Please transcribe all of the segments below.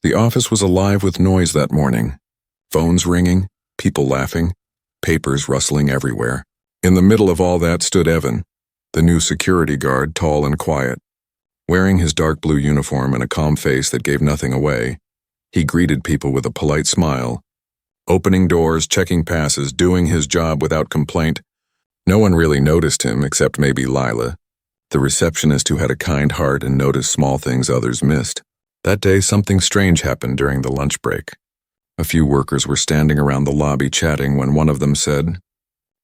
The office was alive with noise that morning. Phones ringing, people laughing, papers rustling everywhere. In the middle of all that stood Evan, the new security guard, tall and quiet. Wearing his dark blue uniform and a calm face that gave nothing away, he greeted people with a polite smile, opening doors, checking passes, doing his job without complaint. No one really noticed him except maybe Lila, the receptionist who had a kind heart and noticed small things others missed. That day, something strange happened during the lunch break. A few workers were standing around the lobby chatting when one of them said,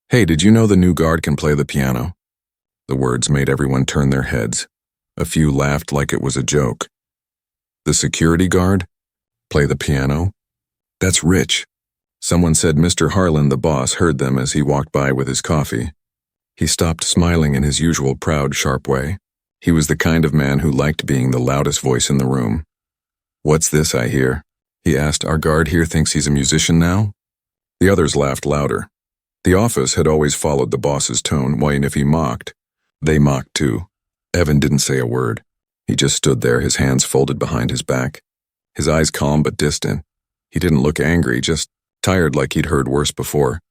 "Hey, did you know the new guard can play the piano?" The words made everyone turn their heads. A few laughed like it was a joke. "The security guard? Play the piano? That's rich." Someone said Mr. Harlan, the boss, heard them as he walked by with his coffee. He stopped smiling in his usual proud, sharp way. He was the kind of man who liked being the loudest voice in the room. "What's this I hear?" he asked. "Our guard here thinks he's a musician now?" The others laughed louder. The office had always followed the boss's tone, and if he mocked, they mocked too. Evan didn't say a word. He just stood there, his hands folded behind his back, his eyes calm but distant. He didn't look angry, just tired like he'd heard worse before.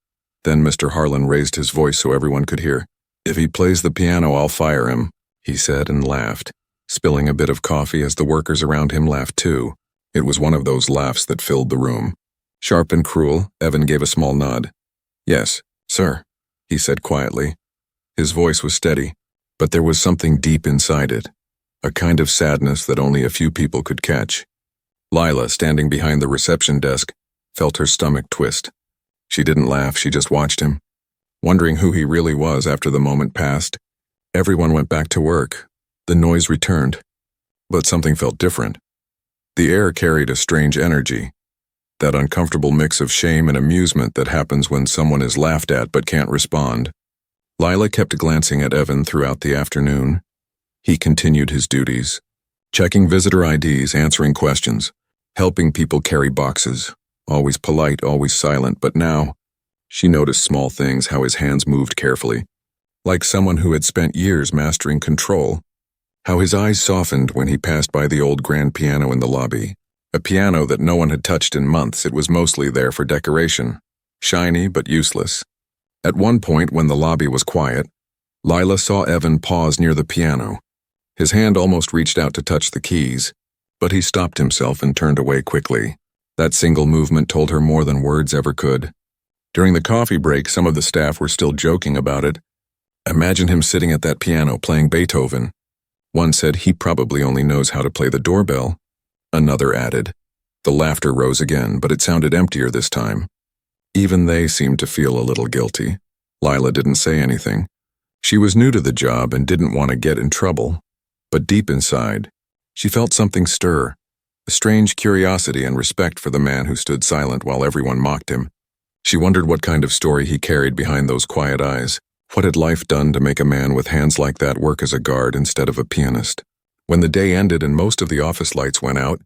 Then Mr. Harlan raised his voice so everyone could hear. "If he plays the piano, I'll fire him," he said and laughed, spilling a bit of coffee as the workers around him laughed too. It was one of those laughs that filled the room. Sharp and cruel, Evan gave a small nod. "Yes, sir," he said quietly. His voice was steady, but there was something deep inside it, a kind of sadness that only a few people could catch. Lila, standing behind the reception desk, felt her stomach twist. She didn't laugh, she just watched him, wondering who he really was. After the moment passed, everyone went back to work. The noise returned, but something felt different. The air carried a strange energy, that uncomfortable mix of shame and amusement that happens when someone is laughed at but can't respond. Lila kept glancing at Evan throughout the afternoon. He continued his duties, checking visitor IDs, answering questions, helping people carry boxes, always polite, always silent, but now she noticed small things, how his hands moved carefully, like someone who had spent years mastering control, how his eyes softened when he passed by the old grand piano in the lobby, a piano that no one had touched in months. It was mostly there for decoration, shiny but useless. At one point, when the lobby was quiet, Lila saw Evan pause near the piano. His hand almost reached out to touch the keys, but he stopped himself and turned away quickly. That single movement told her more than words ever could. During the coffee break, some of the staff were still joking about it. "Imagine him sitting at that piano playing Beethoven." One said he probably only knows how to play the doorbell. Another added. The laughter rose again, but it sounded emptier this time. Even they seemed to feel a little guilty. Lila didn't say anything. She was new to the job and didn't want to get in trouble. But deep inside, she felt something stir, a strange curiosity and respect for the man who stood silent while everyone mocked him. She wondered what kind of story he carried behind those quiet eyes. What had life done to make a man with hands like that work as a guard instead of a pianist? When the day ended and most of the office lights went out,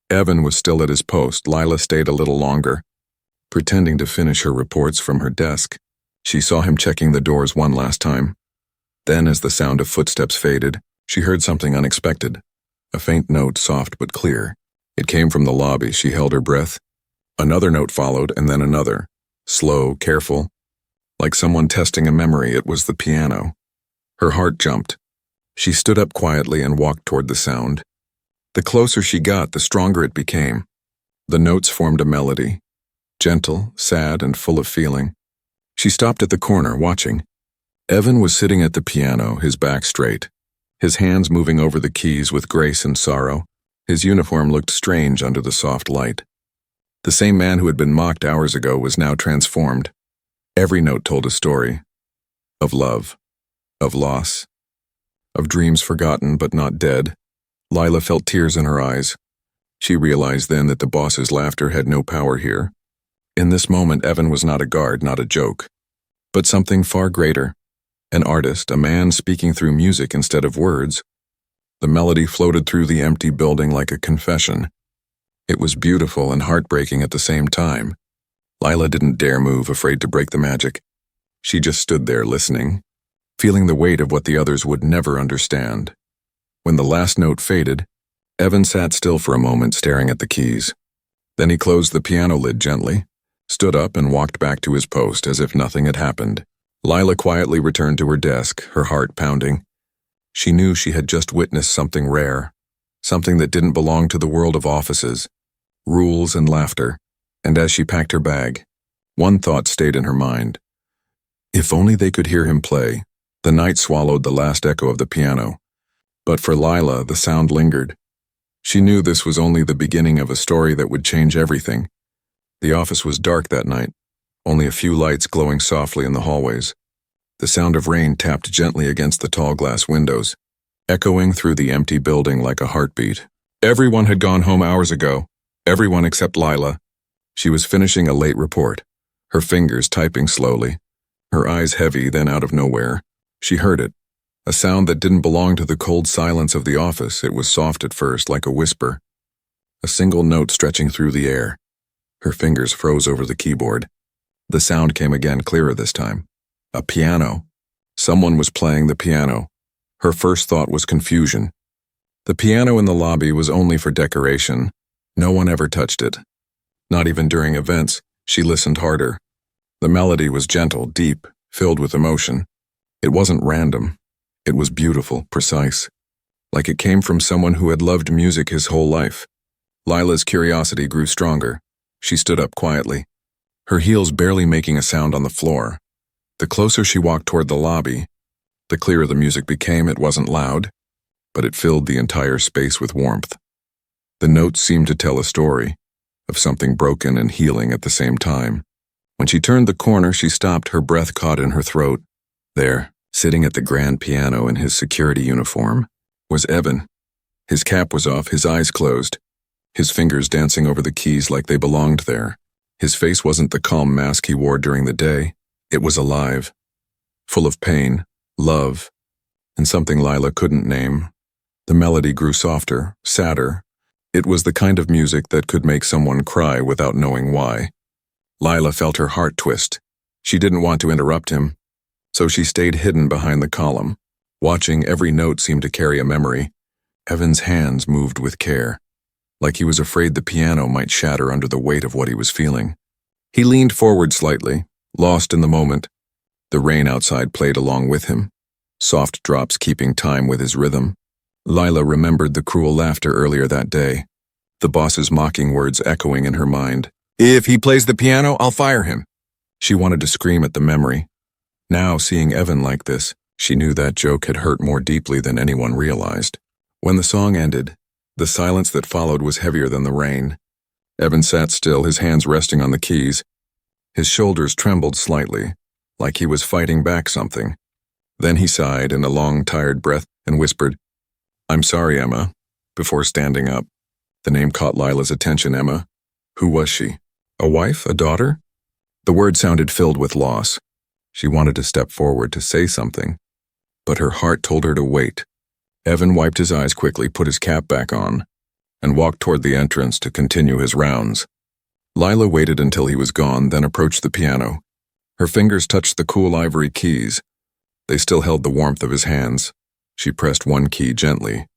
Evan was still at his post. Lila stayed a little longer, pretending to finish her reports from her desk. She saw him checking the doors one last time. Then, as the sound of footsteps faded, she heard something unexpected. A faint note, soft but clear. It came from the lobby. She held her breath. Another note followed, and then another. Slow, careful, like someone testing a memory. It was the piano. Her heart jumped. She stood up quietly and walked toward the sound. The closer she got, the stronger it became. The notes formed a melody, gentle, sad, and full of feeling. She stopped at the corner, watching. Evan was sitting at the piano, his back straight, his hands moving over the keys with grace and sorrow. His uniform looked strange under the soft light. The same man who had been mocked hours ago was now transformed. Every note told a story. Of love, of loss, of dreams forgotten but not dead. Lila felt tears in her eyes. She realized then that the boss's laughter had no power here. In this moment, Evan was not a guard, not a joke, but something far greater. An artist, a man speaking through music instead of words. The melody floated through the empty building like a confession. It was beautiful and heartbreaking at the same time. Lila didn't dare move, afraid to break the magic. She just stood there listening, feeling the weight of what the others would never understand. When the last note faded, Evan sat still for a moment, staring at the keys. Then he closed the piano lid gently, stood up and walked back to his post as if nothing had happened. Lila quietly returned to her desk, her heart pounding. She knew she had just witnessed something rare, something that didn't belong to the world of offices, rules and laughter. And as she packed her bag, one thought stayed in her mind. If only they could hear him play. The night swallowed the last echo of the piano. But for Lila, the sound lingered. She knew this was only the beginning of a story that would change everything. The office was dark that night, only a few lights glowing softly in the hallways. The sound of rain tapped gently against the tall glass windows, echoing through the empty building like a heartbeat. Everyone had gone home hours ago, everyone except Lila. She was finishing a late report, her fingers typing slowly, her eyes heavy. Then out of nowhere, she heard it. A sound that didn't belong to the cold silence of the office. It was soft at first, like a whisper. A single note stretching through the air. Her fingers froze over the keyboard. The sound came again, clearer this time. A piano. Someone was playing the piano. Her first thought was confusion. The piano in the lobby was only for decoration. No one ever touched it. Not even during events. She listened harder. The melody was gentle, deep, filled with emotion. It wasn't random. It was beautiful, precise. Like it came from someone who had loved music his whole life. Lila's curiosity grew stronger. She stood up quietly, her heels barely making a sound on the floor. The closer she walked toward the lobby, the clearer the music became. It wasn't loud, but it filled the entire space with warmth. The notes seemed to tell a story, of something broken and healing at the same time. When she turned the corner, she stopped, her breath caught in her throat. There, sitting at the grand piano in his security uniform, was Evan. His cap was off, his eyes closed, his fingers dancing over the keys like they belonged there. His face wasn't the calm mask he wore during the day. It was alive, full of pain, love, and something Lila couldn't name. The melody grew softer, sadder. It was the kind of music that could make someone cry without knowing why. Lila felt her heart twist. She didn't want to interrupt him, so she stayed hidden behind the column, watching. Every note seemed to carry a memory. Evan's hands moved with care, like he was afraid the piano might shatter under the weight of what he was feeling. He leaned forward slightly, lost in the moment. The rain outside played along with him, soft drops keeping time with his rhythm. Lila remembered the cruel laughter earlier that day, the boss's mocking words echoing in her mind. If he plays the piano, I'll fire him. She wanted to scream at the memory. Now, seeing Evan like this, she knew that joke had hurt more deeply than anyone realized. When the song ended, the silence that followed was heavier than the rain. Evan sat still, his hands resting on the keys. His shoulders trembled slightly, like he was fighting back something. Then he sighed in a long, tired breath and whispered, "I'm sorry, Emma," before standing up. The name caught Lila's attention. Emma. Who was she? A wife? A daughter? The word sounded filled with loss. She wanted to step forward to say something, but her heart told her to wait. Evan wiped his eyes quickly, put his cap back on, and walked toward the entrance to continue his rounds. Lila waited until he was gone, then approached the piano. Her fingers touched the cool ivory keys. They still held the warmth of his hands. She pressed one key gently,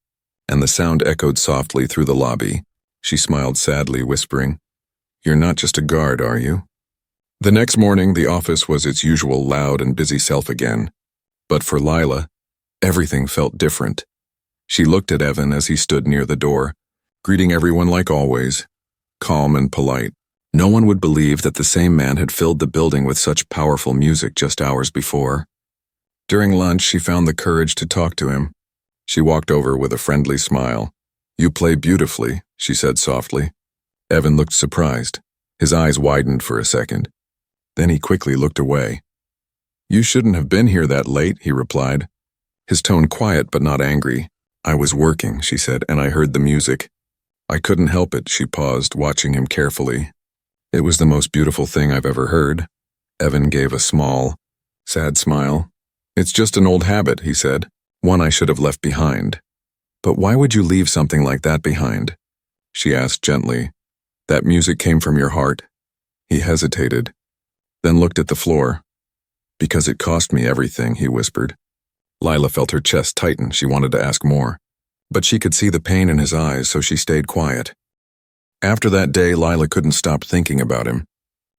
and the sound echoed softly through the lobby. She smiled sadly, whispering, "You're not just a guard, are you?" The next morning, the office was its usual loud and busy self again. But for Lila, everything felt different. She looked at Evan as he stood near the door, greeting everyone like always, calm and polite. No one would believe that the same man had filled the building with such powerful music just hours before. During lunch, she found the courage to talk to him. She walked over with a friendly smile. "You play beautifully," she said softly. Evan looked surprised. His eyes widened for a second. Then he quickly looked away. "You shouldn't have been here that late," he replied, his tone quiet but not angry. "I was working," she said, "and I heard the music. I couldn't help it." She paused, watching him carefully. "It was the most beautiful thing I've ever heard." Evan gave a small, sad smile. "It's just an old habit," he said, "one I should have left behind." "But why would you leave something like that behind?" she asked gently. "That music came from your heart." He hesitated, then looked at the floor. "Because it cost me everything," he whispered. Lila felt her chest tighten. She wanted to ask more. But she could see the pain in his eyes, so she stayed quiet. After that day, Lila couldn't stop thinking about him.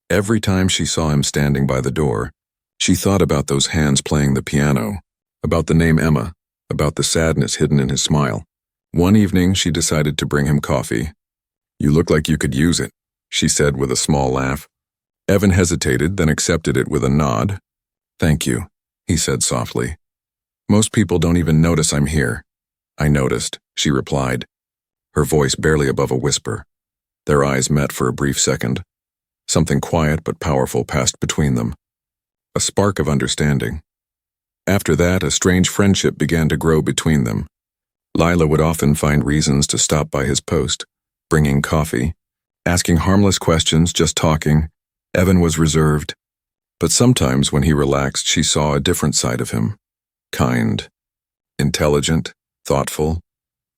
Every time she saw him standing by the door, she thought about those hands playing the piano, about the name Emma, about the sadness hidden in his smile. One evening, she decided to bring him coffee. "You look like you could use it," she said with a small laugh. Evan hesitated, then accepted it with a nod. "Thank you," he said softly. "Most people don't even notice I'm here." "I noticed," she replied, her voice barely above a whisper. Their eyes met for a brief second. Something quiet but powerful passed between them. A spark of understanding. After that, a strange friendship began to grow between them. Lila would often find reasons to stop by his post, bringing coffee, asking harmless questions, just talking. Evan was reserved. But sometimes when he relaxed, she saw a different side of him. Kind, intelligent, thoughtful.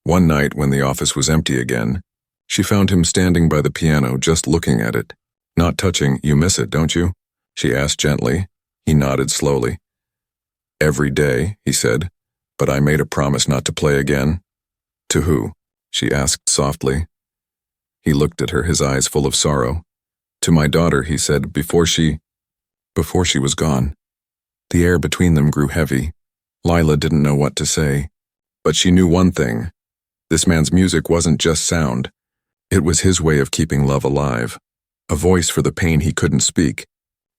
One night, when the office was empty again, she found him standing by the piano, just looking at it. Not touching. "You miss it, don't you?" she asked gently. He nodded slowly. "Every day," he said, "but I made a promise not to play again." "To who?" she asked softly. He looked at her, his eyes full of sorrow. "To my daughter," he said, before she was gone. The air between them grew heavy. Lila didn't know what to say. But she knew one thing. This man's music wasn't just sound. It was his way of keeping love alive. A voice for the pain he couldn't speak.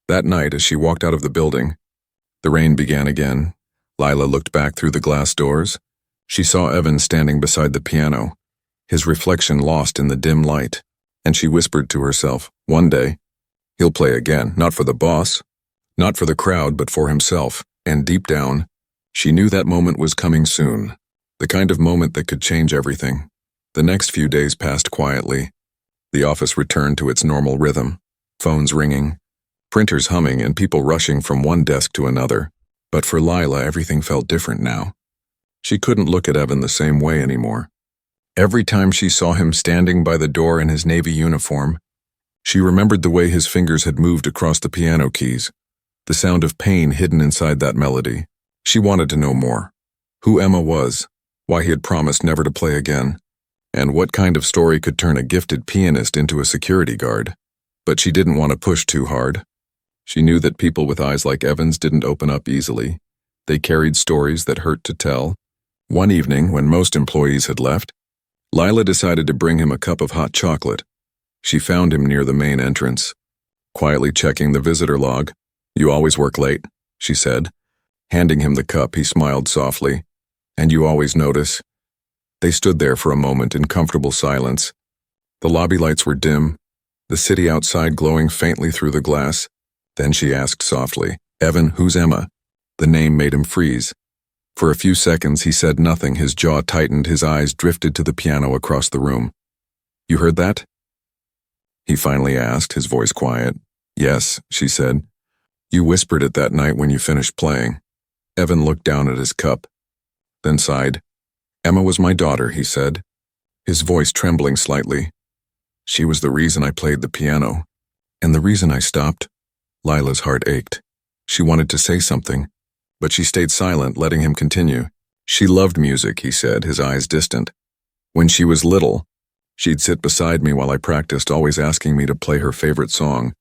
That night, as she walked out of the building, the rain began again. Lila looked back through the glass doors. She saw Evan standing beside the piano, his reflection lost in the dim light, and she whispered to herself, "One day, he'll play again, not for the boss, not for the crowd, but for himself." And deep down, she knew that moment was coming soon, the kind of moment that could change everything. The next few days passed quietly. The office returned to its normal rhythm, phones ringing, printers humming, and people rushing from one desk to another. But for Lila, everything felt different now. She couldn't look at Evan the same way anymore. Every time she saw him standing by the door in his navy uniform, she remembered the way his fingers had moved across the piano keys, the sound of pain hidden inside that melody. She wanted to know more. Who Emma was, why he had promised never to play again, and what kind of story could turn a gifted pianist into a security guard. But she didn't want to push too hard. She knew that people with eyes like Evan's didn't open up easily. They carried stories that hurt to tell. One evening, when most employees had left, Lila decided to bring him a cup of hot chocolate. She found him near the main entrance, quietly checking the visitor log. "You always work late," she said. Handing him the cup, he smiled softly. "And you always notice." They stood there for a moment in comfortable silence. The lobby lights were dim, the city outside glowing faintly through the glass. Then she asked softly, "Evan, who's Emma?" The name made him freeze. For a few seconds he said nothing, his jaw tightened, his eyes drifted to the piano across the room. "You heard that?" he finally asked, his voice quiet. "Yes," she said. "You whispered it that night when you finished playing." Evan looked down at his cup, then sighed. "Emma was my daughter," he said, his voice trembling slightly. "She was the reason I played the piano, and the reason I stopped." Lila's heart ached. She wanted to say something, but she stayed silent, letting him continue. "She loved music," he said, his eyes distant. "When she was little, she'd sit beside me while I practiced, always asking me to play her favorite song,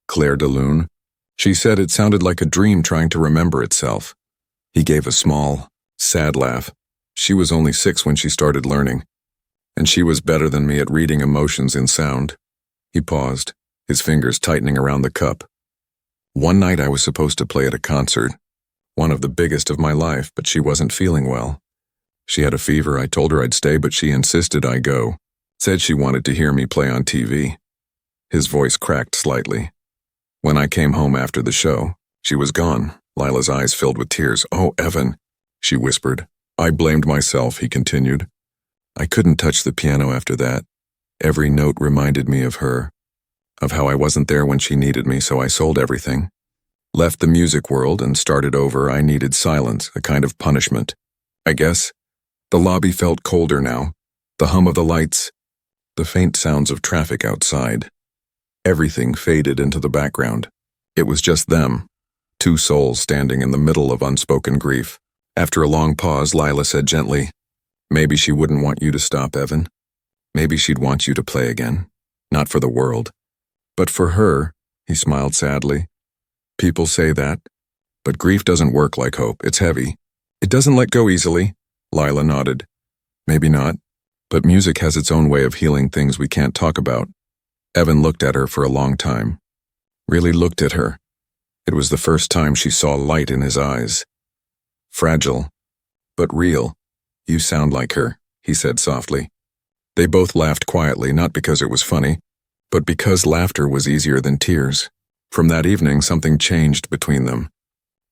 Claire de Lune. She said it sounded like a dream trying to remember itself." He gave a small, sad laugh. "She was only 6 when she started learning, and she was better than me at reading emotions in sound." He paused, his fingers tightening around the cup. "One night I was supposed to play at a concert, one of the biggest of my life, but she wasn't feeling well. She had a fever. I told her I'd stay, but she insisted I go. Said she wanted to hear me play on TV. His voice cracked slightly. "When I came home after the show, she was gone." Lila's eyes filled with tears. "Oh, Evan," she whispered. "I blamed myself," he continued. "I couldn't touch the piano after that. Every note reminded me of her, of how I wasn't there when she needed me, so I sold everything. Left the music world and started over. I needed silence, a kind of punishment, I guess." The lobby felt colder now, the hum of the lights, the faint sounds of traffic outside. Everything faded into the background. It was just them, 2 souls standing in the middle of unspoken grief. After a long pause, Lila said gently, Maybe she wouldn't want you to stop, Evan. Maybe she'd want you to play again. Not for the world. But for her, he smiled sadly. People say that. But grief doesn't work like hope. It's heavy. It doesn't let go easily. Lila nodded. Maybe not. But music has its own way of healing things we can't talk about. Evan looked at her for a long time. Really looked at her. It was the first time she saw light in his eyes. Fragile, but real. You sound like her, he said softly. They both laughed quietly, not because it was funny, but because laughter was easier than tears. From that evening, something changed between them.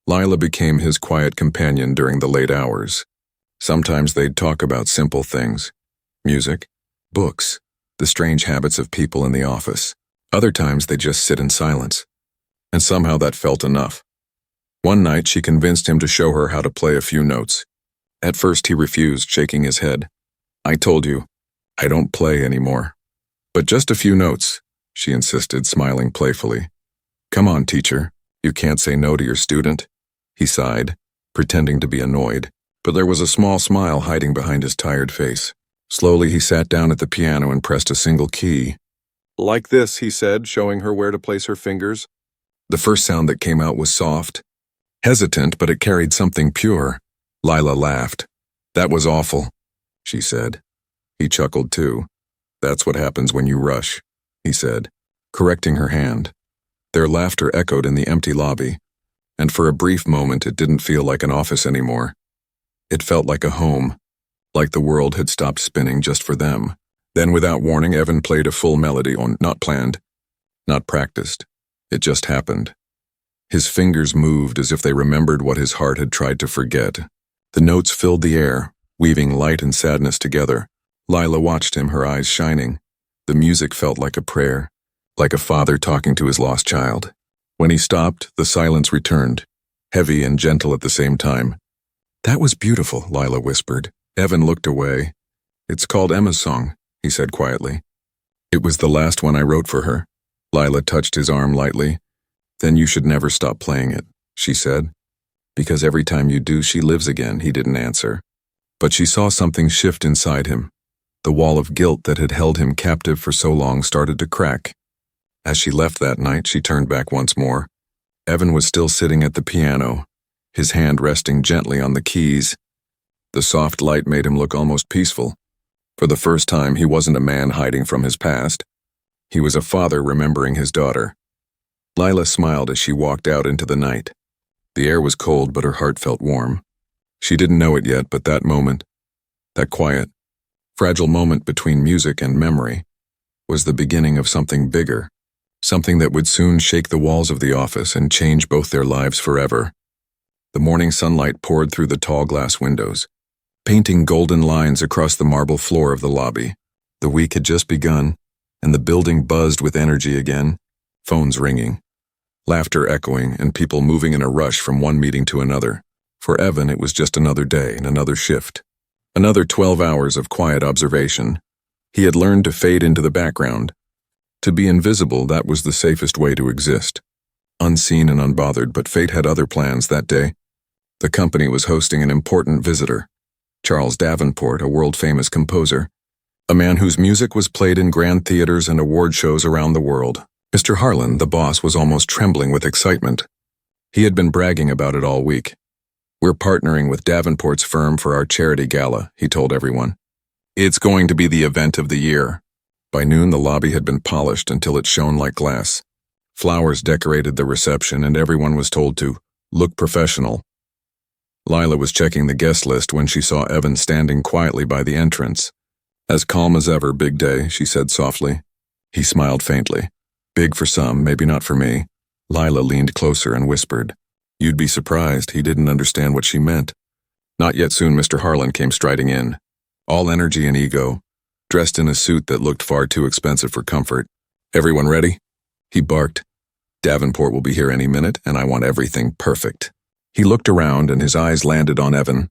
Lila became his quiet companion during the late hours. Sometimes they'd talk about simple things. Music, books, the strange habits of people in the office. Other times they'd just sit in silence. And somehow that felt enough. One night she convinced him to show her how to play a few notes. At first he refused, shaking his head. I told you, I don't play anymore. But just a few notes, she insisted, smiling playfully. Come on, teacher. You can't say no to your student. He sighed, pretending to be annoyed, but there was a small smile hiding behind his tired face. Slowly he sat down at the piano and pressed a single key. Like this, he said, showing her where to place her fingers. The first sound that came out was soft, hesitant, but it carried something pure. Lila laughed. That was awful, she said. He chuckled too. That's what happens when you rush, he said, correcting her hand. Their laughter echoed in the empty lobby, and for a brief moment it didn't feel like an office anymore. It felt like a home, like the world had stopped spinning just for them. Then without warning, Evan played a full melody on, not planned, not practiced. It just happened. His fingers moved as if they remembered what his heart had tried to forget. The notes filled the air, weaving light and sadness together. Lila watched him, her eyes shining. The music felt like a prayer, like a father talking to his lost child. When he stopped, the silence returned, heavy and gentle at the same time. That was beautiful, Lila whispered. Evan looked away. It's called Emma's song, he said quietly. It was the last one I wrote for her. Lila touched his arm lightly. Then you should never stop playing it, she said. Because every time you do, she lives again, he didn't answer. But she saw something shift inside him. The wall of guilt that had held him captive for so long started to crack. As she left that night, she turned back once more. Evan was still sitting at the piano, his hand resting gently on the keys. The soft light made him look almost peaceful. For the first time, he wasn't a man hiding from his past. He was a father remembering his daughter. Lila smiled as she walked out into the night. The air was cold, but her heart felt warm. She didn't know it yet, but that moment, that quiet, fragile moment between music and memory, was the beginning of something bigger, something that would soon shake the walls of the office and change both their lives forever. The morning sunlight poured through the tall glass windows, painting golden lines across the marble floor of the lobby. The week had just begun, and the building buzzed with energy again, phones ringing, laughter echoing, and people moving in a rush from one meeting to another. For Evan, it was just another day and another shift. Another 12 hours of quiet observation. He had learned to fade into the background. To be invisible, that was the safest way to exist. Unseen and unbothered, but fate had other plans that day. The company was hosting an important visitor. Charles Davenport, a world-famous composer. A man whose music was played in grand theaters and award shows around the world. Mr. Harlan, the boss, was almost trembling with excitement. He had been bragging about it all week. We're partnering with Davenport's firm for our charity gala, he told everyone. It's going to be the event of the year. By noon, the lobby had been polished until it shone like glass. Flowers decorated the reception, and everyone was told to look professional. Lila was checking the guest list when she saw Evan standing quietly by the entrance. As calm as ever, big day, she said softly. He smiled faintly. Big for some, maybe not for me. Lila leaned closer and whispered. You'd be surprised, he didn't understand what she meant. Not yet. Soon Mr. Harlan came striding in, all energy and ego, dressed in a suit that looked far too expensive for comfort. Everyone ready? He barked. Davenport will be here any minute, and I want everything perfect. He looked around and his eyes landed on Evan.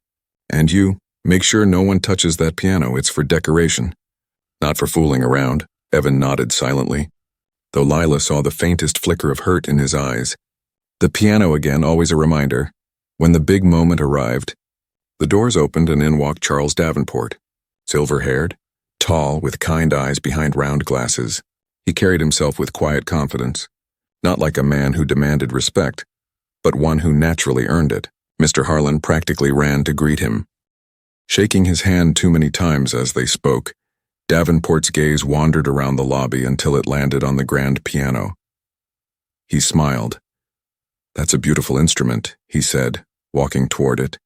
And you, make sure no one touches that piano, it's for decoration. Not for fooling around, Evan nodded silently, though Lila saw the faintest flicker of hurt in his eyes. The piano again, always a reminder. When the big moment arrived, The doors opened and in walked Charles Davenport. Silver-haired, tall, with kind eyes behind round glasses, he carried himself with quiet confidence, not like a man who demanded respect, but one who naturally earned it. Mr. Harlan practically ran to greet him. Shaking his hand too many times as they spoke, Davenport's gaze wandered around the lobby until it landed on the grand piano. He smiled. "That's a beautiful instrument," he said, walking toward it.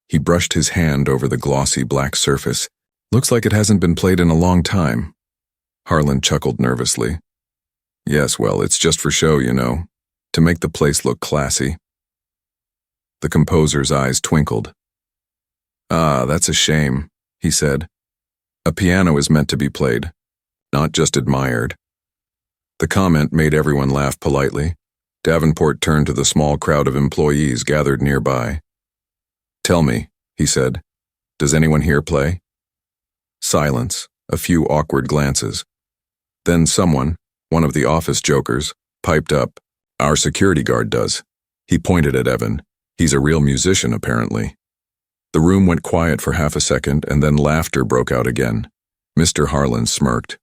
He brushed his hand over the glossy black surface. "Looks like it hasn't been played in a long time." Harlan chuckled nervously. "Yes, well, it's just for show, you know, to make the place look classy." The composer's eyes twinkled. "Ah, that's a shame," he said. "A piano is meant to be played, not just admired." The comment made everyone laugh politely. Davenport turned to the small crowd of employees gathered nearby. "Tell me," he said, "does anyone here play?" Silence, a few awkward glances. Then someone, one of the office jokers, piped up, "Our security guard does." He pointed at Evan. "He's a real musician, apparently." The room went quiet for half a second, and then laughter broke out again. Mr. Harlan smirked.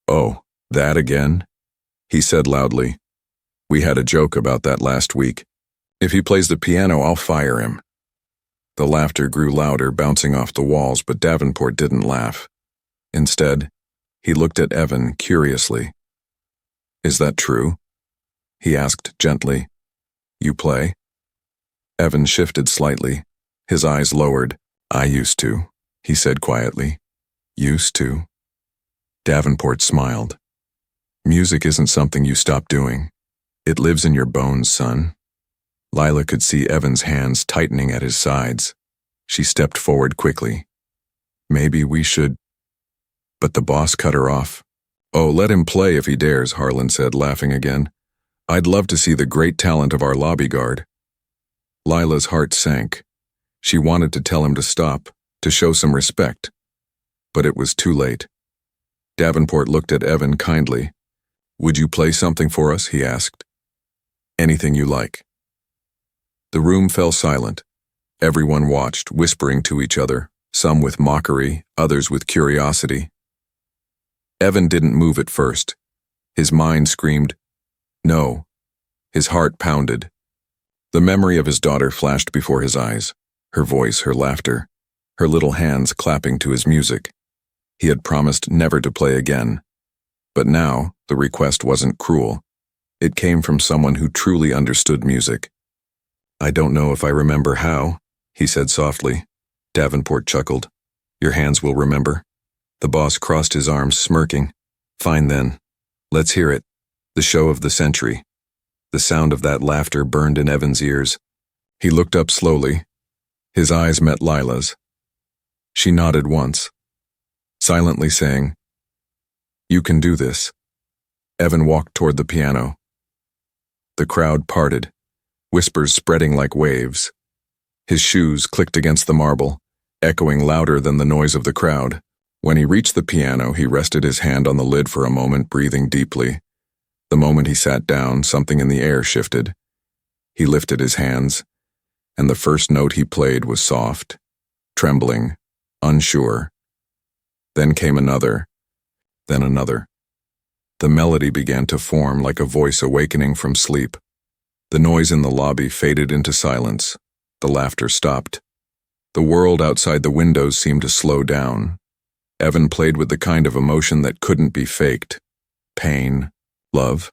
"Oh, that again?" he said loudly. "We had a joke about that last week. If he plays the piano, I'll fire him." The laughter grew louder, bouncing off the walls, but Davenport didn't laugh. Instead, he looked at Evan curiously. "Is that true?" he asked gently. "You play?" Evan shifted slightly. His eyes lowered. "I used to," he said quietly. "Used to?" Davenport smiled. "Music isn't something you stop doing. It lives in your bones, son." Lila could see Evan's hands tightening at his sides. She stepped forward quickly. "Maybe we should—" But the boss cut her off. "Oh, let him play if he dares," Harlan said, laughing again. "I'd love to see the great talent of our lobby guard." Lila's heart sank. She wanted to tell him to stop, to show some respect. But it was too late. Davenport looked at Evan kindly. "Would you play something for us?" he asked. "Anything you like." The room fell silent. Everyone watched, whispering to each other, some with mockery, others with curiosity. Evan didn't move at first. His mind screamed, "No." His heart pounded. The memory of his daughter flashed before his eyes, her voice, her laughter, her little hands clapping to his music. He had promised never to play again. But now, the request wasn't cruel. It came from someone who truly understood music. "I don't know if I remember how," he said softly. Davenport chuckled. "Your hands will remember." The boss crossed his arms, smirking. "Fine then. Let's hear it. The show of the century." The sound of that laughter burned in Evan's ears. He looked up slowly. His eyes met Lila's. She nodded once, silently saying, "You can do this." Evan walked toward the piano. The crowd parted, whispers spreading like waves. His shoes clicked against the marble, echoing louder than the noise of the crowd. When he reached the piano, he rested his hand on the lid for a moment, breathing deeply. The moment he sat down, something in the air shifted. He lifted his hands, and the first note he played was soft, trembling, unsure. Then came another, then another. The melody began to form like a voice awakening from sleep. The noise in the lobby faded into silence. The laughter stopped. The world outside the windows seemed to slow down. Evan played with the kind of emotion that couldn't be faked. Pain, love,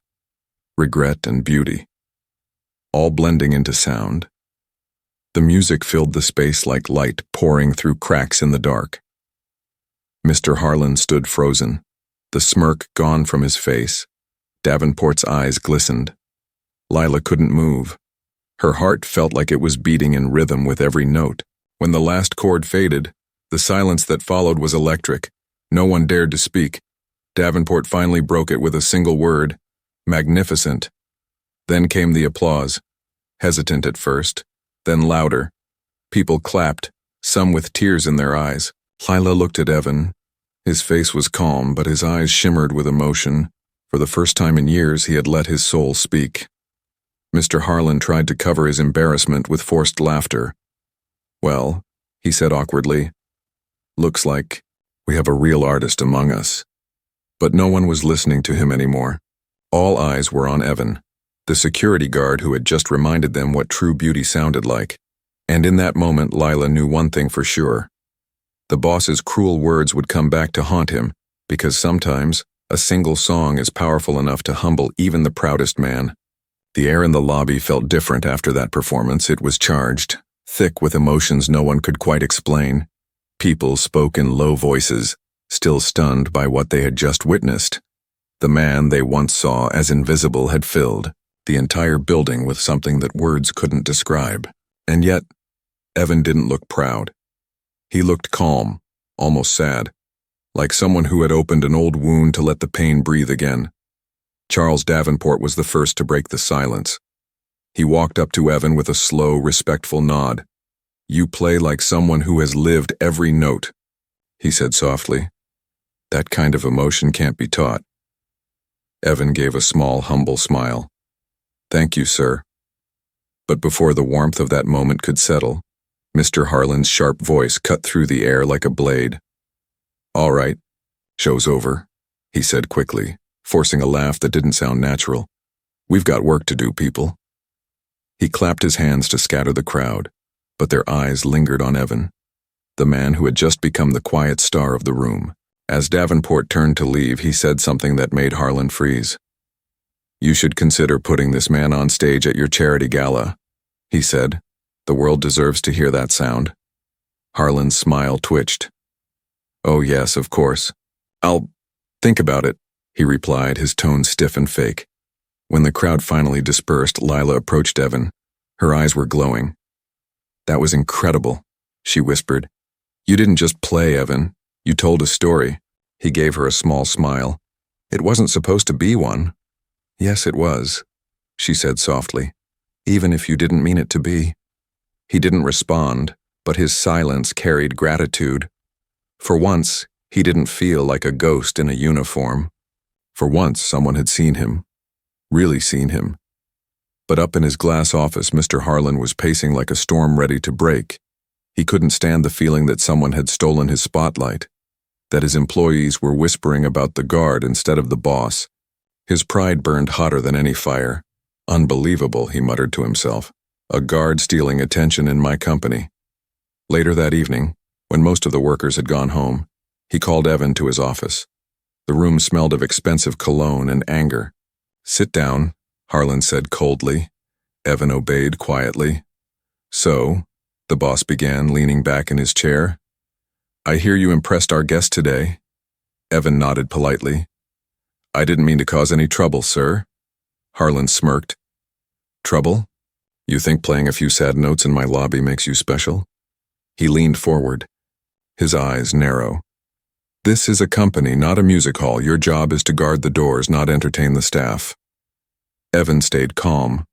regret, and beauty, all blending into sound. The music filled the space like light pouring through cracks in the dark. Mr. Harlan stood frozen, the smirk gone from his face. Davenport's eyes glistened. Lila couldn't move. Her heart felt like it was beating in rhythm with every note. When the last chord faded, the silence that followed was electric. No one dared to speak. Davenport finally broke it with a single word, "Magnificent." Then came the applause, hesitant at first, then louder. People clapped, some with tears in their eyes. Lila looked at Evan. His face was calm, but his eyes shimmered with emotion. For the first time in years, he had let his soul speak. Mr. Harlan tried to cover his embarrassment with forced laughter. "Well, he said awkwardly. Looks like we have a real artist among us. But no one was listening to him anymore. All eyes were on Evan, the security guard who had just reminded them what true beauty sounded like. And in that moment, Lila knew one thing for sure. The boss's cruel words would come back to haunt him, because sometimes a single song is powerful enough to humble even the proudest man. The air in the lobby felt different after that performance. It was charged, thick with emotions no one could quite explain. People spoke in low voices, still stunned by what they had just witnessed. The man they once saw as invisible had filled the entire building with something that words couldn't describe. And yet, Evan didn't look proud. He looked calm, almost sad, like someone who had opened an old wound to let the pain breathe again. Charles Davenport was the first to break the silence. He walked up to Evan with a slow, respectful nod. "You play like someone who has lived every note," he said softly. "That kind of emotion can't be taught." Evan gave a small, humble smile. "Thank you, sir." But before the warmth of that moment could settle, Mr. Harlan's sharp voice cut through the air like a blade. "All right, show's over," he said quickly, forcing a laugh that didn't sound natural. "We've got work to do, people." He clapped his hands to scatter the crowd, but their eyes lingered on Evan, the man who had just become the quiet star of the room. As Davenport turned to leave, he said something that made Harlan freeze. "You should consider putting this man on stage at your charity gala," he said. "The world deserves to hear that sound." Harlan's smile twitched. "Oh yes, of course. I'll think about it," he replied, his tone stiff and fake. When the crowd finally dispersed, Lila approached Evan. Her eyes were glowing. "That was incredible," she whispered. "You didn't just play, Evan. You told a story." He gave her a small smile. "It wasn't supposed to be one." "Yes, it was," she said softly, "even if you didn't mean it to be." He didn't respond, but his silence carried gratitude. For once, he didn't feel like a ghost in a uniform. For once, someone had seen him. Really seen him. But up in his glass office, Mr. Harlan was pacing like a storm ready to break. He couldn't stand the feeling that someone had stolen his spotlight, that his employees were whispering about the guard instead of the boss. His pride burned hotter than any fire. "Unbelievable," he muttered to himself. "A guard stealing attention in my company." Later that evening, when most of the workers had gone home, he called Evan to his office. The room smelled of expensive cologne and anger. "Sit down," Harlan said coldly. Evan obeyed quietly. "So," the boss began, leaning back in his chair, "I hear you impressed our guest today." Evan nodded politely. "I didn't mean to cause any trouble, sir." Harlan smirked. "Trouble? You think playing a few sad notes in my lobby makes you special?" He leaned forward, his eyes narrow. "This is a company, not a music hall. Your job is to guard the doors, not entertain the staff." Evan stayed calm.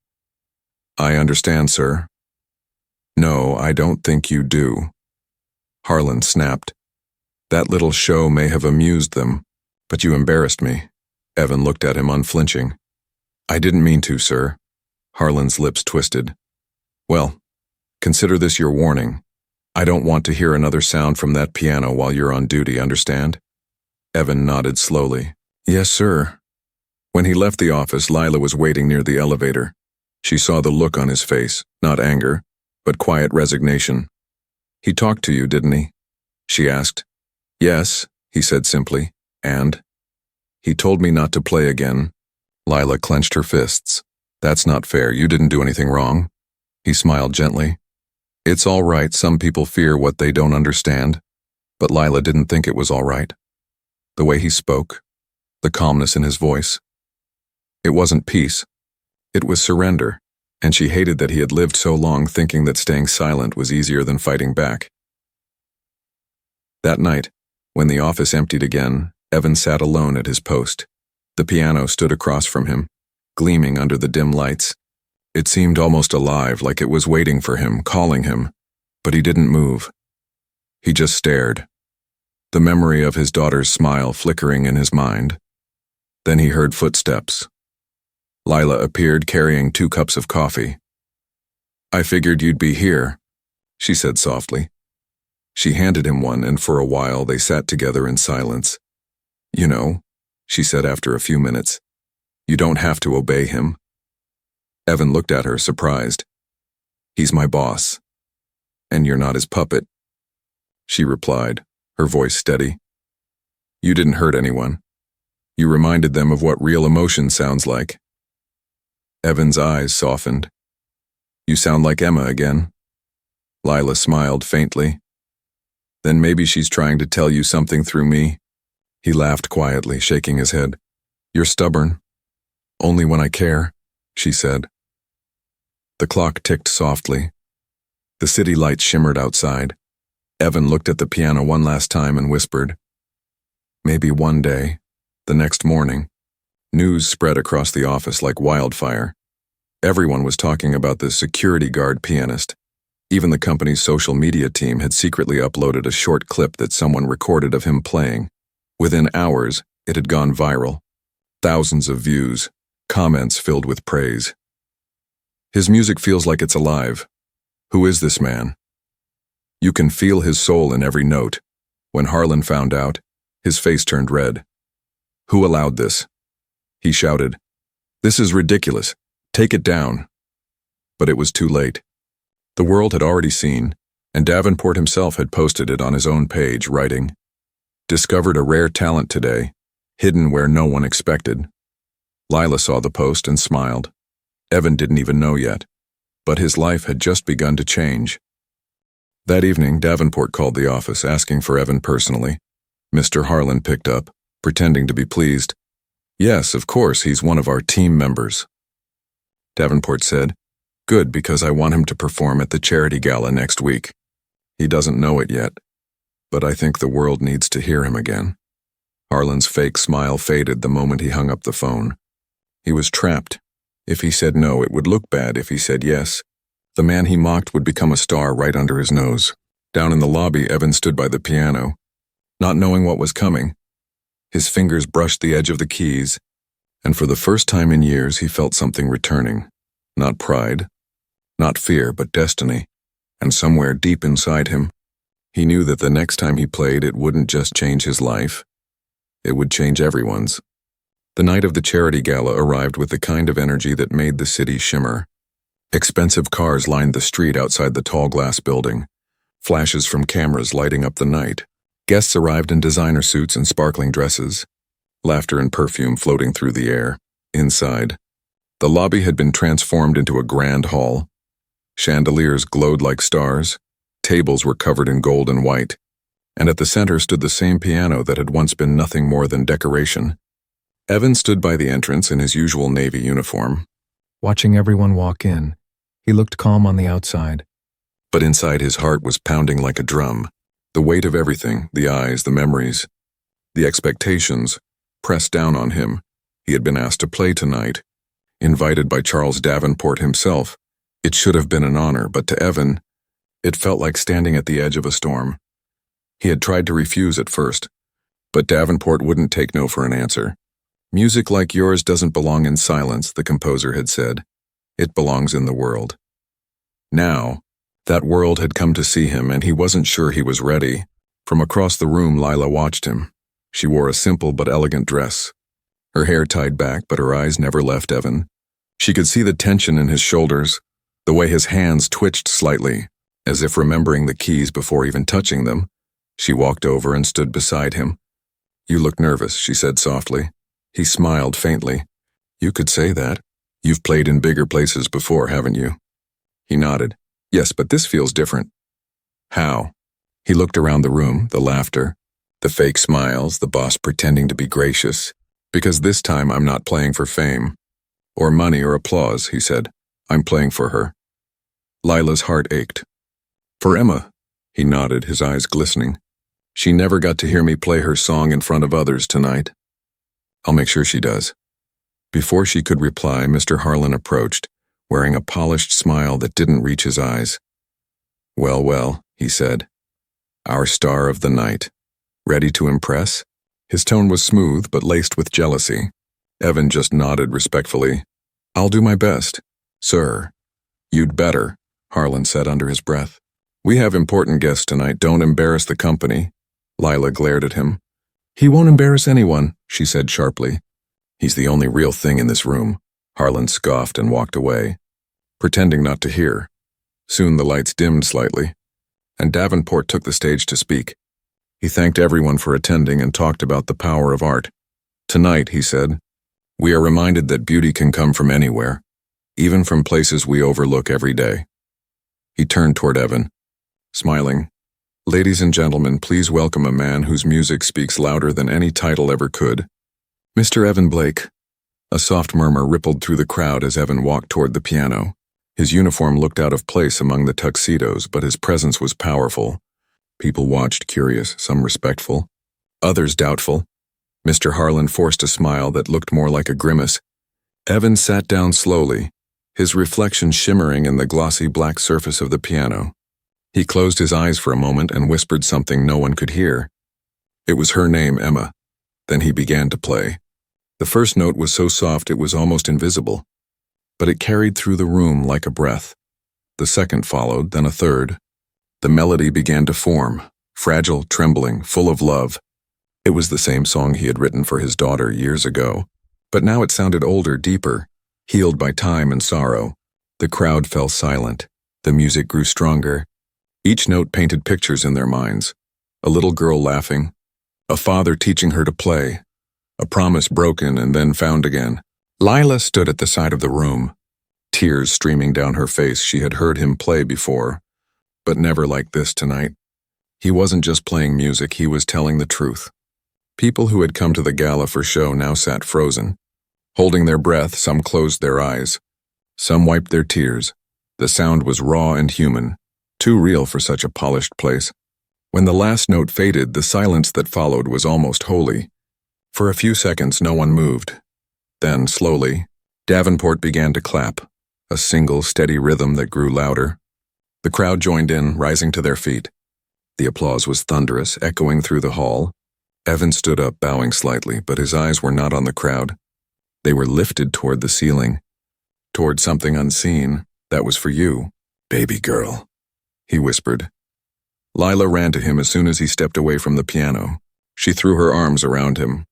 "I understand, sir." "No, I don't think you do." Harlan snapped. "That little show may have amused them, but you embarrassed me." Evan looked at him unflinching. "I didn't mean to, sir." Harlan's lips twisted. "Well, consider this your warning. I don't want to hear another sound from that piano while you're on duty, understand?" Evan nodded slowly. "Yes, sir." When he left the office, Lila was waiting near the elevator. She saw the look on his face, not anger, but quiet resignation. "He talked to you, didn't he?" she asked. "Yes," he said simply. "And?" "He told me not to play again." Lila clenched her fists. "That's not fair. You didn't do anything wrong." He smiled gently. "It's all right. Some people fear what they don't understand." But Lila didn't think it was all right. The way he spoke, the calmness in his voice. It wasn't peace. It was surrender, and she hated that he had lived so long thinking that staying silent was easier than fighting back. That night, when the office emptied again, Evan sat alone at his post. The piano stood across from him, gleaming under the dim lights. It seemed almost alive, like it was waiting for him, calling him, but he didn't move. He just stared, the memory of his daughter's smile flickering in his mind. Then he heard footsteps. Lila appeared carrying 2 cups of coffee. "I figured you'd be here," she said softly. She handed him one, and for a while they sat together in silence. "You know," she said after a few minutes, "you don't have to obey him." Evan looked at her, surprised. "He's my boss. And you're not his puppet," she replied, her voice steady. "You didn't hurt anyone. You reminded them of what real emotion sounds like." Evan's eyes softened. "You sound like Emma again." Lila smiled faintly. "Then maybe she's trying to tell you something through me." He laughed quietly, shaking his head. "You're stubborn. Only when I care," she said. The clock ticked softly. The city lights shimmered outside. Evan looked at the piano one last time and whispered, "Maybe one day." The next morning, news spread across the office like wildfire. Everyone was talking about the security guard pianist. Even the company's social media team had secretly uploaded a short clip that someone recorded of him playing. Within hours, it had gone viral. Thousands of views, comments filled with praise. "His music feels like it's alive. Who is this man?" "You can feel his soul in every note." When Harlan found out, his face turned red. "Who allowed this?" He shouted, "This is ridiculous. Take it down." But it was too late. The world had already seen, and Davenport himself had posted it on his own page, writing, "Discovered a rare talent today, hidden where no one expected." Lila saw the post and smiled. Evan didn't even know yet, but his life had just begun to change. That evening, Davenport called the office, asking for Evan personally. Mr. Harlan picked up, pretending to be pleased. "Yes, of course, he's one of our team members." Davenport said, "Good, because I want him to perform at the charity gala next week. He doesn't know it yet, but I think the world needs to hear him again." Harlan's fake smile faded the moment he hung up the phone. He was trapped. If he said no, it would look bad. If he said yes, the man he mocked would become a star right under his nose. Down in the lobby, Evan stood by the piano, not knowing what was coming. His fingers brushed the edge of the keys, and for the first time in years he felt something returning. Not pride, not fear, but destiny. And somewhere deep inside him, he knew that the next time he played, it wouldn't just change his life. It would change everyone's. The night of the charity gala arrived with the kind of energy that made the city shimmer. Expensive cars lined the street outside the tall glass building, flashes from cameras lighting up the night. Guests arrived in designer suits and sparkling dresses, laughter and perfume floating through the air. Inside, the lobby had been transformed into a grand hall. Chandeliers glowed like stars, tables were covered in gold and white, and at the center stood the same piano that had once been nothing more than decoration. Evan stood by the entrance in his usual Navy uniform. Watching everyone walk in, he looked calm on the outside, but inside his heart was pounding like a drum. The weight of everything, the eyes, the memories, the expectations, pressed down on him. He had been asked to play tonight, invited by Charles Davenport himself. It should have been an honor, but to Evan, it felt like standing at the edge of a storm. He had tried to refuse at first, but Davenport wouldn't take no for an answer. "Music like yours doesn't belong in silence," the composer had said. "It belongs in the world." Now, that world had come to see him, and he wasn't sure he was ready. From across the room, Lila watched him. She wore a simple but elegant dress, her hair tied back, but her eyes never left Evan. She could see the tension in his shoulders, the way his hands twitched slightly, as if remembering the keys before even touching them. She walked over and stood beside him. "You look nervous," she said softly. He smiled faintly. "You could say that. You've played in bigger places before, haven't you?" He nodded. "Yes, but this feels different." "How?" He looked around the room, the laughter, the fake smiles, the boss pretending to be gracious. "Because this time I'm not playing for fame, or money or applause," he said. "I'm playing for her." Lila's heart ached. "For Emma," he nodded, his eyes glistening. "She never got to hear me play her song in front of others tonight. I'll make sure she does." Before she could reply, Mr. Harlan approached, wearing a polished smile that didn't reach his eyes. "Well, well," he said. "Our star of the night. Ready to impress?" His tone was smooth but laced with jealousy. Evan just nodded respectfully. "I'll do my best." "Sir." "You'd better," Harlan said under his breath. We have important guests tonight. Don't embarrass the company. Lila glared at him. He won't embarrass anyone, she said sharply. He's the only real thing in this room. Harlan scoffed and walked away, pretending not to hear. Soon the lights dimmed slightly, and Davenport took the stage to speak. He thanked everyone for attending and talked about the power of art. Tonight, he said, we are reminded that beauty can come from anywhere, even from places we overlook every day. He turned toward Evan, smiling. Ladies and gentlemen, please welcome a man whose music speaks louder than any title ever could. Mr. Evan Blake. A soft murmur rippled through the crowd as Evan walked toward the piano. His uniform looked out of place among the tuxedos, but his presence was powerful. People watched, curious, some respectful, others doubtful. Mr. Harlan forced a smile that looked more like a grimace. Evan sat down slowly, his reflection shimmering in the glossy black surface of the piano. He closed his eyes for a moment and whispered something no one could hear. It was her name, Emma. Then he began to play. The first note was so soft it was almost invisible, but it carried through the room like a breath. The second followed, then a third. The melody began to form, fragile, trembling, full of love. It was the same song he had written for his daughter years ago, but now it sounded older, deeper, healed by time and sorrow. The crowd fell silent. The music grew stronger. Each note painted pictures in their minds. A little girl laughing, a father teaching her to play, a promise broken and then found again. Lila stood at the side of the room, tears streaming down her face. She had heard him play before, but never like this tonight. He wasn't just playing music, he was telling the truth. People who had come to the gala for show now sat frozen, holding their breath. Some closed their eyes, some wiped their tears. The sound was raw and human, too real for such a polished place. When the last note faded, the silence that followed was almost holy. For a few seconds, no one moved. Then, slowly, Davenport began to clap, a single, steady rhythm that grew louder. The crowd joined in, rising to their feet. The applause was thunderous, echoing through the hall. Evan stood up, bowing slightly, but his eyes were not on the crowd. They were lifted toward the ceiling, toward something unseen. That was for you, baby girl, he whispered. Lila ran to him as soon as he stepped away from the piano. She threw her arms around him.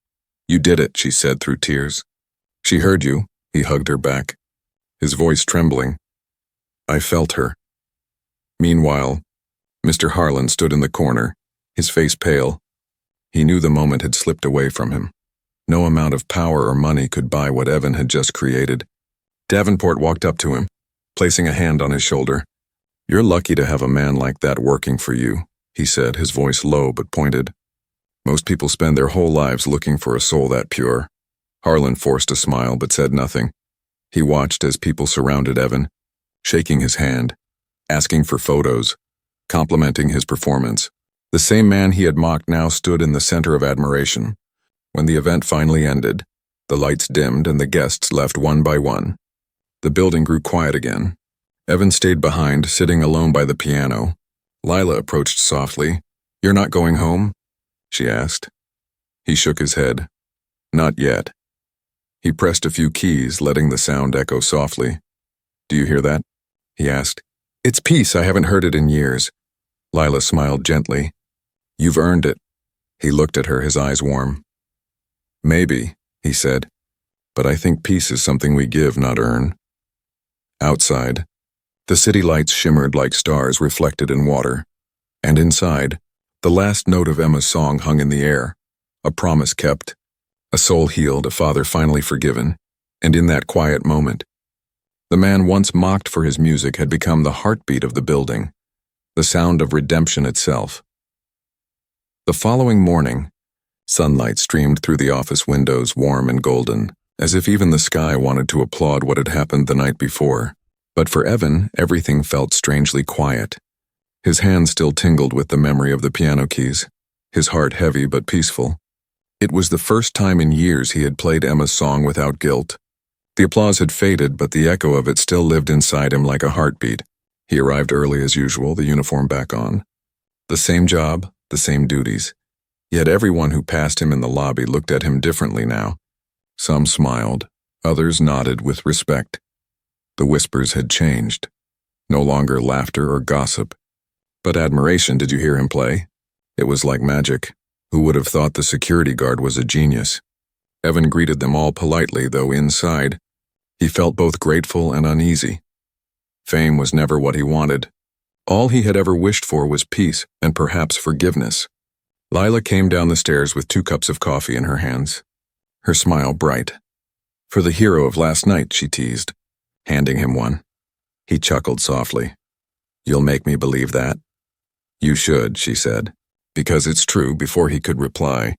You did it, she said through tears. She heard you, he hugged her back, his voice trembling. I felt her. Meanwhile, Mr. Harlan stood in the corner, his face pale. He knew the moment had slipped away from him. No amount of power or money could buy what Evan had just created. Davenport walked up to him, placing a hand on his shoulder. You're lucky to have a man like that working for you, he said, his voice low but pointed. Most people spend their whole lives looking for a soul that pure. Harlan forced a smile but said nothing. He watched as people surrounded Evan, shaking his hand, asking for photos, complimenting his performance. The same man he had mocked now stood in the center of admiration. When the event finally ended, the lights dimmed and the guests left one by one. The building grew quiet again. Evan stayed behind, sitting alone by the piano. Lila approached softly. You're not going home? She asked. He shook his head. Not yet. He pressed a few keys, letting the sound echo softly. Do you hear that? He asked. It's peace. I haven't heard it in years. Lila smiled gently. You've earned it. He looked at her, his eyes warm. Maybe, he said, but I think peace is something we give, not earn. Outside, the city lights shimmered like stars reflected in water, and inside, the last note of Emma's song hung in the air, a promise kept, a soul healed, a father finally forgiven, and in that quiet moment, the man once mocked for his music had become the heartbeat of the building, the sound of redemption itself. The following morning, sunlight streamed through the office windows, warm and golden, as if even the sky wanted to applaud what had happened the night before. But for Evan, everything felt strangely quiet. His hand still tingled with the memory of the piano keys, his heart heavy but peaceful. It was the first time in years he had played Emma's song without guilt. The applause had faded, but the echo of it still lived inside him like a heartbeat. He arrived early as usual, the uniform back on. The same job, the same duties. Yet everyone who passed him in the lobby looked at him differently now. Some smiled, others nodded with respect. The whispers had changed. No longer laughter or gossip. But admiration, did you hear him play? It was like magic. Who would have thought the security guard was a genius? Evan greeted them all politely, though inside, he felt both grateful and uneasy. Fame was never what he wanted. All he had ever wished for was peace and perhaps forgiveness. Lila came down the stairs with 2 cups of coffee in her hands, her smile bright. For the hero of last night, she teased, handing him one. He chuckled softly. You'll make me believe that? You should, she said, because it's true. Before he could reply,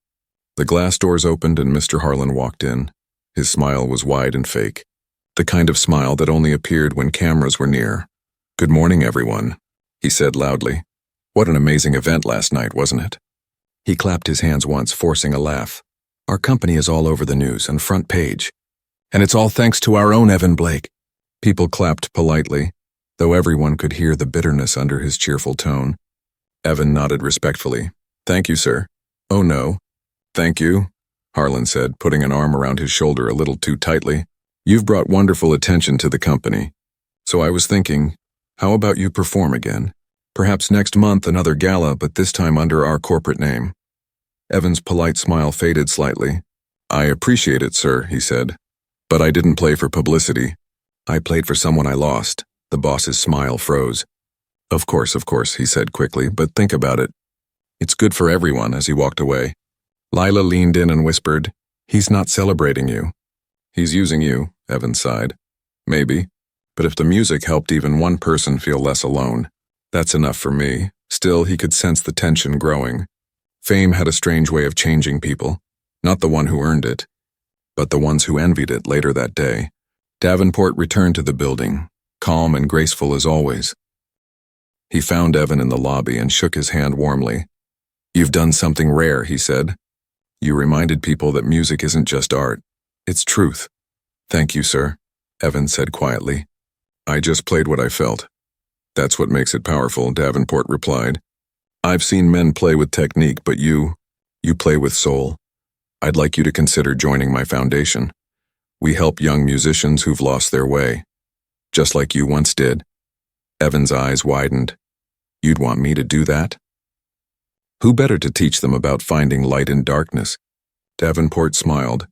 the glass doors opened and Mr. Harlan walked in. His smile was wide and fake, the kind of smile that only appeared when cameras were near. Good morning, everyone, he said loudly. What an amazing event last night, wasn't it? He clapped his hands once, forcing a laugh. Our company is all over the news and front page. And it's all thanks to our own Evan Blake. People clapped politely, though everyone could hear the bitterness under his cheerful tone. Evan nodded respectfully. Thank you, sir. Oh no. Thank you, Harlan said, putting an arm around his shoulder a little too tightly. You've brought wonderful attention to the company. So I was thinking, how about you perform again? Perhaps next month another gala, but this time under our corporate name. Evan's polite smile faded slightly. I appreciate it, sir, he said. But I didn't play for publicity. I played for someone I lost. The boss's smile froze. Of course, he said quickly, but think about it. It's good for everyone. As he walked away, Lila leaned in and whispered, He's not celebrating you. He's using you, Evan sighed. Maybe, but if the music helped even one person feel less alone, that's enough for me. Still, he could sense the tension growing. Fame had a strange way of changing people, not the one who earned it, but the ones who envied it later that day. Davenport returned to the building, calm and graceful as always. He found Evan in the lobby and shook his hand warmly. You've done something rare, he said. You reminded people that music isn't just art, it's truth. Thank you, sir, Evan said quietly. I just played what I felt. That's what makes it powerful, Davenport replied. I've seen men play with technique, but you play with soul. I'd like you to consider joining my foundation. We help young musicians who've lost their way, just like you once did. Evan's eyes widened. You'd want me to do that? Who better to teach them about finding light in darkness? Davenport smiled.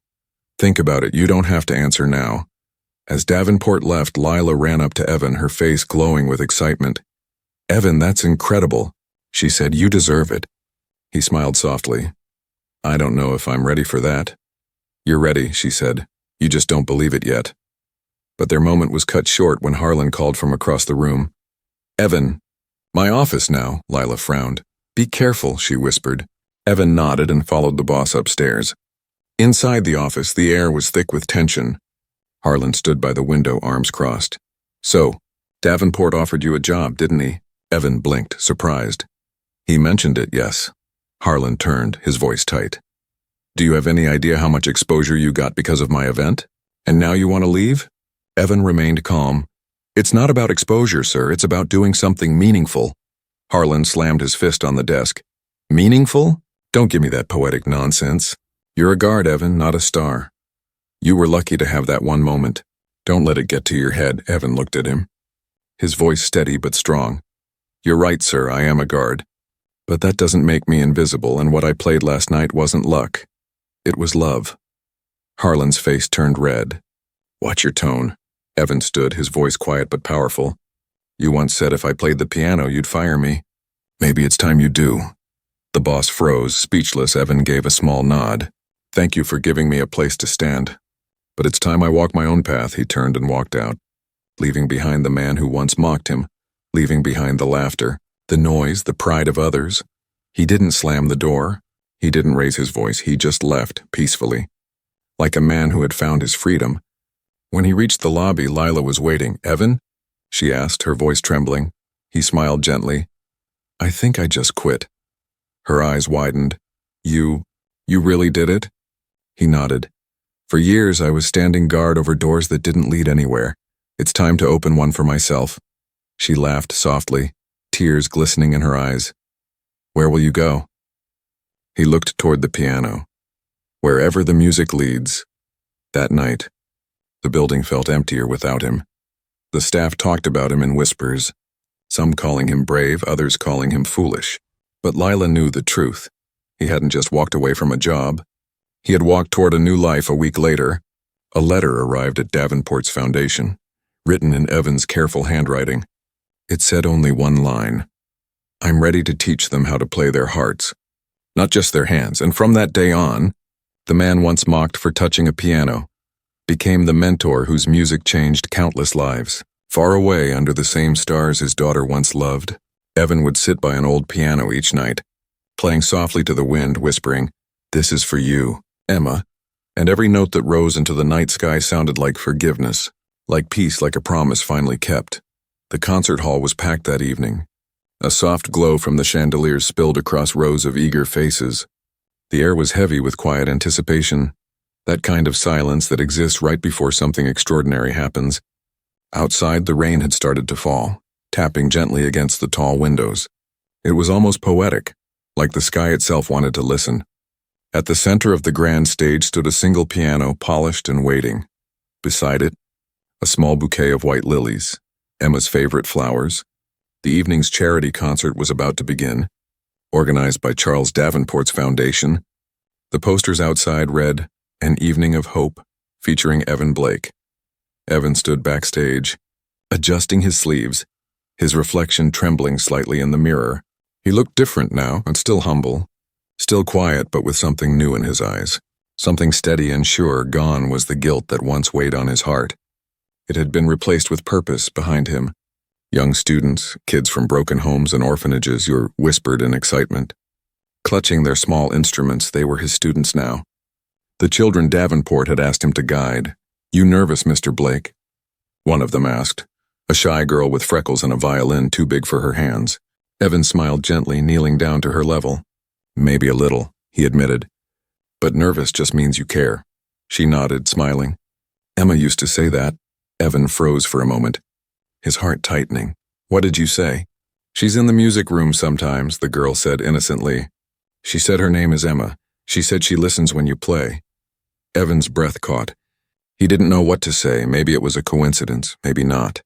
Think about it, you don't have to answer now. As Davenport left, Lila ran up to Evan, her face glowing with excitement. Evan, that's incredible, she said. You deserve it. He smiled softly. I don't know if I'm ready for that. You're ready, she said. You just don't believe it yet. But their moment was cut short when Harlan called from across the room. Evan, my office now, Lila frowned. Be careful, she whispered. Evan nodded and followed the boss upstairs. Inside the office, the air was thick with tension. Harlan stood by the window, arms crossed. So, Davenport offered you a job, didn't he? Evan blinked, surprised. He mentioned it, yes. Harlan turned, his voice tight. Do you have any idea how much exposure you got because of my event? And now you want to leave? Evan remained calm. It's not about exposure, sir. It's about doing something meaningful. Harlan slammed his fist on the desk. Meaningful? Don't give me that poetic nonsense. You're a guard, Evan, not a star. You were lucky to have that one moment. Don't let it get to your head, Evan looked at him. His voice steady but strong. You're right, sir, I am a guard. But that doesn't make me invisible, and what I played last night wasn't luck. It was love. Harlan's face turned red. Watch your tone. Evan stood, his voice quiet but powerful. You once said if I played the piano, you'd fire me. Maybe it's time you do. The boss froze, speechless. Evan gave a small nod. Thank you for giving me a place to stand. But it's time I walk my own path. He turned and walked out, leaving behind the man who once mocked him, leaving behind the laughter, the noise, the pride of others. He didn't slam the door. He didn't raise his voice. He just left, peacefully, like a man who had found his freedom. When he reached the lobby, Lila was waiting. Evan? She asked, her voice trembling. He smiled gently. I think I just quit. Her eyes widened. You really did it? He nodded. For years, I was standing guard over doors that didn't lead anywhere. It's time to open one for myself. She laughed softly, tears glistening in her eyes. Where will you go? He looked toward the piano. Wherever the music leads. That night, the building felt emptier without him. The staff talked about him in whispers. some calling him brave, others calling him foolish. But Lila knew the truth. He hadn't just walked away from a job. He had walked toward a new life a week later. A letter arrived at Davenport's foundation, written in Evan's careful handwriting. It said only one line: "I'm ready to teach them how to play their hearts, not just their hands." And from that day on, the man once mocked for touching a piano became the mentor whose music changed countless lives. Far away under the same stars his daughter once loved, Evan would sit by an old piano each night, playing softly to the wind, whispering, "This is for you, Emma." And every note that rose into the night sky sounded like forgiveness, like peace, like a promise finally kept. The concert hall was packed that evening. A soft glow from the chandeliers spilled across rows of eager faces. The air was heavy with quiet anticipation, that kind of silence that exists right before something extraordinary happens. Outside, the rain had started to fall, tapping gently against the tall windows. It was almost poetic, like the sky itself wanted to listen. At the center of the grand stage stood a single piano, polished and waiting. Beside it, a small bouquet of white lilies, Emma's favorite flowers. The evening's charity concert was about to begin, organized by Charles Davenport's foundation. The posters outside read, "An Evening of Hope," featuring Evan Blake. Evan stood backstage, adjusting his sleeves, his reflection trembling slightly in the mirror. He looked different now, and still humble, still quiet, but with something new in his eyes. Something steady and sure. Gone was the guilt that once weighed on his heart. It had been replaced with purpose behind him. Young students, kids from broken homes and orphanages, whispered in excitement. Clutching their small instruments, they were his students now. The children Davenport had asked him to guide. "You nervous, Mr. Blake?" one of them asked, a shy girl with freckles and a violin too big for her hands. Evan smiled gently, kneeling down to her level. "Maybe a little," he admitted. "But nervous just means you care." She nodded, smiling. "Emma used to say that." Evan froze for a moment, his heart tightening. "What did you say?" "She's in the music room sometimes," the girl said innocently. "She said her name is Emma. She said she listens when you play." Evan's breath caught. He didn't know what to say. Maybe it was a coincidence, maybe not.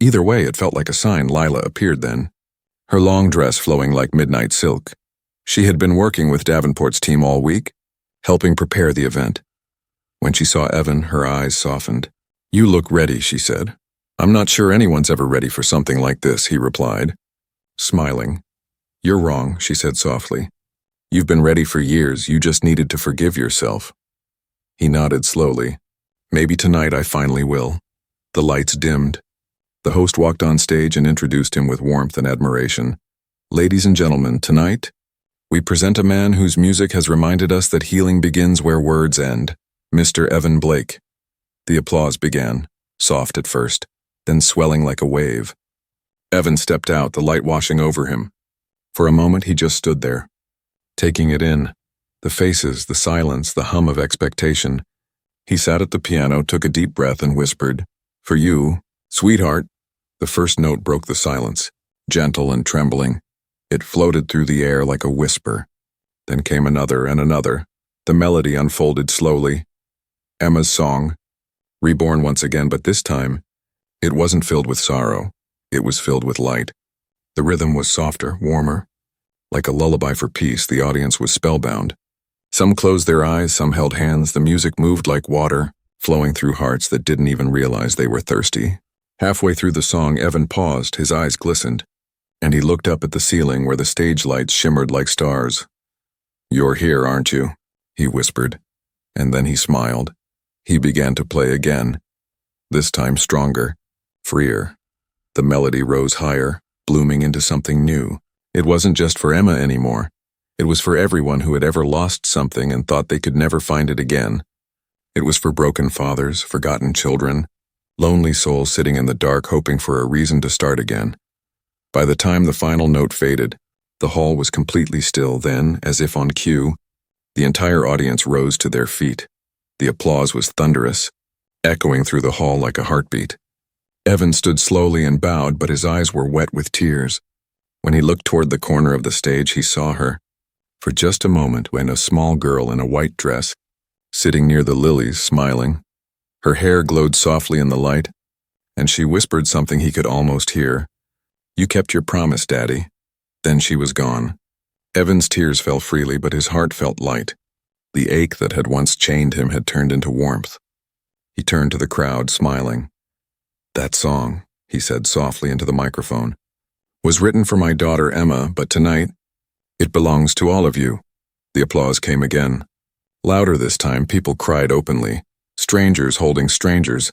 Either way, it felt like a sign. Lila appeared then, her long dress flowing like midnight silk. She had been working with Davenport's team all week, helping prepare the event. When she saw Evan, her eyes softened. "You look ready," she said. "I'm not sure anyone's ever ready for something like this," he replied, smiling. "You're wrong," she said softly. "You've been ready for years. You just needed to forgive yourself." He nodded slowly. "Maybe tonight I finally will." The lights dimmed. The host walked on stage and introduced him with warmth and admiration. "Ladies and gentlemen, tonight, we present a man whose music has reminded us that healing begins where words end, Mr. Evan Blake." The applause began, soft at first, then swelling like a wave. Evan stepped out, the light washing over him. For a moment he just stood there, taking it in, the faces, the silence, the hum of expectation. He sat at the piano, took a deep breath, and whispered, "For you, sweetheart." The first note broke the silence, gentle and trembling. It floated through the air like a whisper. Then came another and another. The melody unfolded slowly. Emma's song, reborn once again, but this time, it wasn't filled with sorrow. It was filled with light. The rhythm was softer, warmer. Like a lullaby for peace, the audience was spellbound. Some closed their eyes, some held hands. The music moved like water, flowing through hearts that didn't even realize they were thirsty. Halfway through the song, Evan paused, his eyes glistened, and he looked up at the ceiling where the stage lights shimmered like stars. "You're here, aren't you?" he whispered, and then he smiled. He began to play again, this time stronger, freer. The melody rose higher, blooming into something new. It wasn't just for Emma anymore. It was for everyone who had ever lost something and thought they could never find it again. It was for broken fathers, forgotten children, lonely souls sitting in the dark hoping for a reason to start again. By the time the final note faded, the hall was completely still. Then, as if on cue, the entire audience rose to their feet. The applause was thunderous, echoing through the hall like a heartbeat. Evan stood slowly and bowed, but his eyes were wet with tears. When he looked toward the corner of the stage, he saw her, for just a moment, when a small girl in a white dress, sitting near the lilies, smiling. Her hair glowed softly in the light, and she whispered something he could almost hear. "You kept your promise, Daddy." Then she was gone. Evan's tears fell freely, but his heart felt light. The ache that had once chained him had turned into warmth. He turned to the crowd, smiling. "That song," he said softly into the microphone, "was written for my daughter Emma, but tonight, it belongs to all of you." The applause came again. Louder this time, people cried openly. Strangers holding strangers.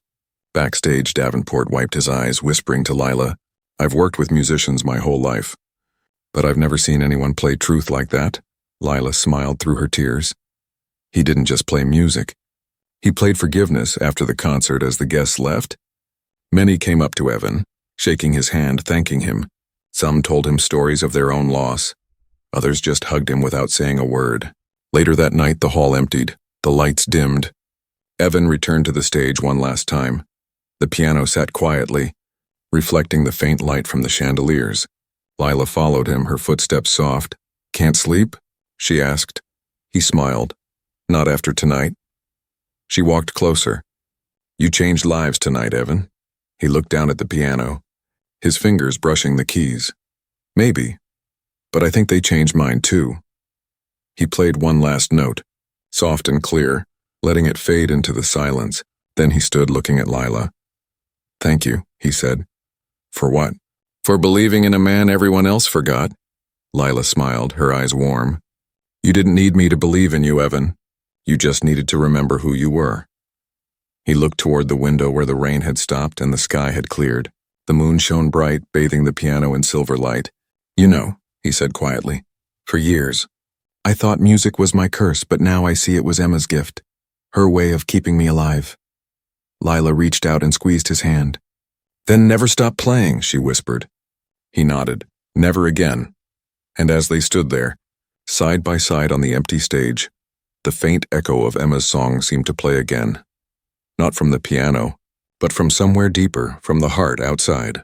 Backstage, Davenport wiped his eyes, whispering to Lila, "I've worked with musicians my whole life, but I've never seen anyone play truth like that." Lila smiled through her tears. He didn't just play music. He played forgiveness after the concert as the guests left. Many came up to Evan, shaking his hand, thanking him. Some told him stories of their own loss. Others just hugged him without saying a word. Later that night, the hall emptied. The lights dimmed. Evan returned to the stage one last time. The piano sat quietly, reflecting the faint light from the chandeliers. Lila followed him, her footsteps soft. "Can't sleep?" she asked. He smiled. "Not after tonight." She walked closer. "You changed lives tonight, Evan." He looked down at the piano, his fingers brushing the keys. "Maybe, but I think they changed mine too." He played one last note, soft and clear, letting it fade into the silence. Then he stood looking at Lila. "Thank you," he said. "For what?" "For believing in a man everyone else forgot." Lila smiled, her eyes warm. "You didn't need me to believe in you, Evan. You just needed to remember who you were." He looked toward the window where the rain had stopped and the sky had cleared. The moon shone bright, bathing the piano in silver light. "You know," he said quietly, "for years, I thought music was my curse, but now I see it was Emma's gift, her way of keeping me alive." Lila reached out and squeezed his hand. "Then never stop playing," she whispered. He nodded. "Never again." And as they stood there, side by side on the empty stage, the faint echo of Emma's song seemed to play again. Not from the piano, but from somewhere deeper, from the heart outside.